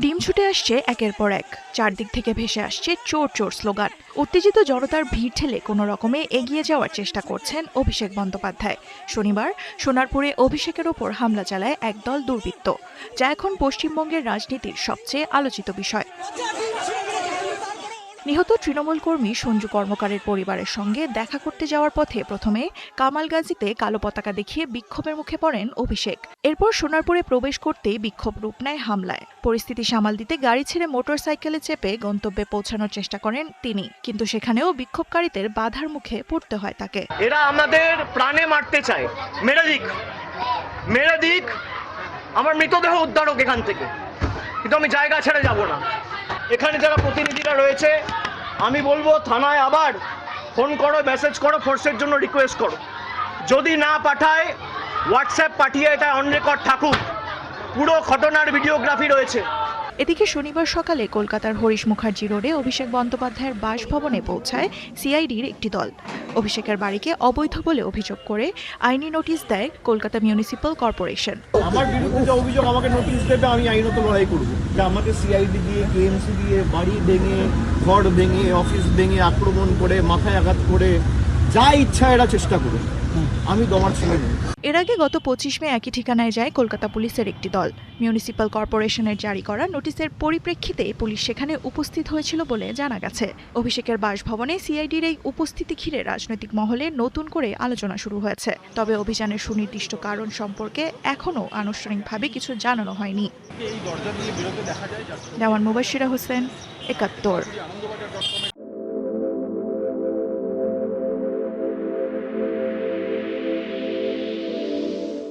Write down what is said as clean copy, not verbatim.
ডিম ছুটে আসছে একের পর এক, চারদিক থেকে ভেসে আসছে চোর চোর স্লোগান। উত্তেজিত জনতার ভিড় ঠেলে কোনো রকমে এগিয়ে যাওয়ার চেষ্টা করছেন অভিষেক বন্দ্যোপাধ্যায়। শনিবার সোনারপুরে অভিষেকের ওপর হামলা চালায় একদল দুর্বৃত্ত, যা এখন পশ্চিমবঙ্গের রাজনীতির সবচেয়ে আলোচিত বিষয়। নিহত তৃণমূল কর্মী সঞ্জু কর্মকারের পরিবারের সঙ্গে দেখা করতে যাওয়ার পথে প্রথমে কামালগাজীতে কালো পতাকা দেখিয়ে বিক্ষোভের মুখে পড়েন অভিষেক। এরপর সোনারপুরে প্রবেশ করতেই বিক্ষোভ রূপ নেয় হামলায়। পরিস্থিতি সামাল দিতে গাড়ি ছেড়ে মোটরসাইকেলে চেপে গন্তব্যে পৌঁছানোর চেষ্টা করেন তিনি, কিন্তু সেখানেও বিক্ষোভকারীদের বাধার মুখে পড়তে হয় তাকে। এরা আমাদের প্রাণে মারতে চায়, মেরে দিক, আমার মৃতদেহ উদ্ধার হোক এখান থেকে, কিন্তু আমি জায়গা ছেড়ে যাব না। এখানে যারা প্রতিনিধিরা রয়েছে, আমি বলবো থানায় আবার ফোন করো, মেসেজ করো, ফোর্সের জন্য রিকোয়েস্ট করো। যদি না পাঠায় হোয়াটসঅ্যাপ পাঠিয়ে এটা অন রেকর্ড থাকুক, পুরো ঘটনার ভিডিওগ্রাফি রয়েছে। এদিকে শনিবার সকালে কলকাতার হরিশ মুখার্জি রোডে অভিষেক বন্দ্যোপাধ্যায়ের বাসভবনে পৌঁছায় সিআইডির একটি দল। অভিষেকের বাড়িকে অবৈধ বলে অভিযোগ করে আইনি নোটিশ দেয় কলকাতা মিউনিসিপ্যাল কর্পোরেশন। আমার বিরুদ্ধে যে অভিযোগ, আমাকে নোটিশ দেবে, আমি আইনত লড়াই করব। যে আমাকে সিআইডি দিয়ে, কেএমসি দিয়ে বাড়ি ভেঙে, ঘর ভেঙে, অফিস ভেঙে, আক্রমণ করে, মাথায় আঘাত করে, যা ইচ্ছা এরা চেষ্টা করে, আমি দমার ছেলে নই। এর আগে গত 25 মে একই ঠিকানায় যায় কলকাতা পুলিশের একটি দল। মিউনিসিপ্যাল কর্পোরেশনের জারি করা নোটিশের পরিপ্রেক্ষিতে পুলিশ সেখানে উপস্থিত হয়েছিল বলে জানা গেছে। অভিষেকের বাসভবনে সিআইডির এই উপস্থিতি ঘিরে রাজনৈতিক মহলে নতুন করে আলোচনা শুরু হয়েছে। তবে অভিযানের সুনির্দিষ্ট কারণ সম্পর্কে এখনও আনুষ্ঠানিকভাবে কিছু জানানো হয়নি। দেওয়ান মুবাশশিরা হোসেন, ৭১।